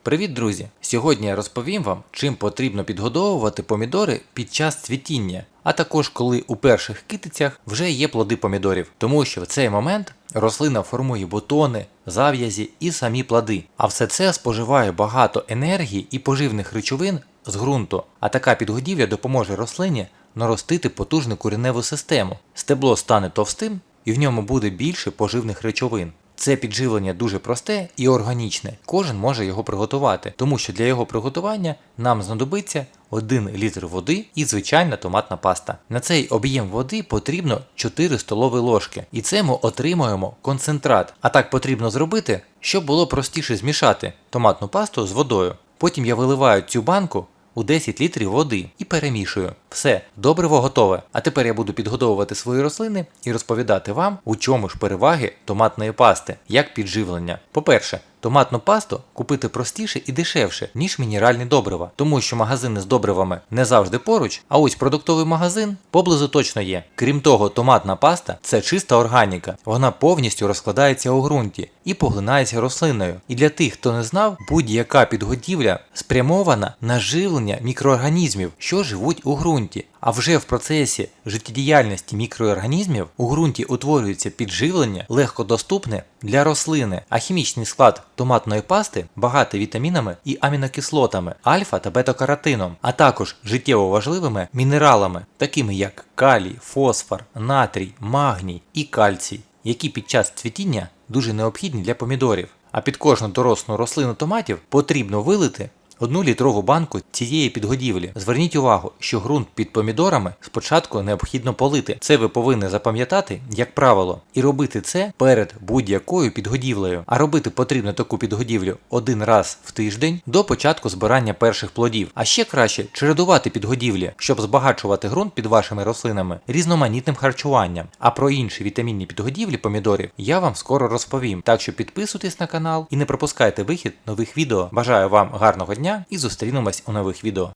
Привіт, друзі! Сьогодні я розповім вам, чим потрібно підгодовувати помідори під час цвітіння, а також коли у перших китицях вже є плоди помідорів, тому що в цей момент рослина формує бутони, зав'язі і самі плоди, а все це споживає багато енергії і поживних речовин з ґрунту, а така підгодівля допоможе рослині наростити потужну кореневу систему. Стебло стане товстим і в ньому буде більше поживних речовин. Це підживлення дуже просте і органічне, кожен може його приготувати, тому що для його приготування нам знадобиться 1 літр води і звичайна томатна паста. На цей об'єм води потрібно 4 столові ложки, і це ми отримуємо концентрат. А так потрібно зробити, щоб було простіше змішати томатну пасту з водою. Потім я виливаю цю банку у 10 літрів води і перемішую. Все, добриво готове. А тепер я буду підгодовувати свої рослини і розповідати вам, у чому ж переваги томатної пасти, як підживлення. По-перше, томатну пасту купити простіше і дешевше, ніж мінеральні добрива, тому що магазини з добривами не завжди поруч, а ось продуктовий магазин поблизу точно є. Крім того, томатна паста – це чиста органіка, вона повністю розкладається у ґрунті і поглинається рослиною. І для тих, хто не знав, будь-яка підгодівля спрямована на живлення мікроорганізмів, що живуть у ґрунті. А вже в процесі життєдіяльності мікроорганізмів у ґрунті утворюється підживлення легкодоступне для рослини, а хімічний склад томатної пасти багатий вітамінами і амінокислотами, альфа та бета-каротином, а також життєво важливими мінералами, такими як калій, фосфор, натрій, магній і кальцій, які під час цвітіння дуже необхідні для помідорів. А під кожну дорослу рослину томатів потрібно вилити 1 літрову банку цієї підгодівлі. Зверніть увагу, що ґрунт під помідорами спочатку необхідно полити. Це ви повинні запам'ятати, як правило, і робити це перед будь-якою підгодівлею. А робити потрібно таку підгодівлю 1 раз в тиждень до початку збирання перших плодів. А ще краще чередувати підгодівлі, щоб збагачувати ґрунт під вашими рослинами різноманітним харчуванням. А про інші вітамінні підгодівлі помідорів я вам скоро розповім. Так що підписуйтесь на канал і не пропускайте вихід нових відео. Бажаю вам гарного дня і зустрінемось у нових відео.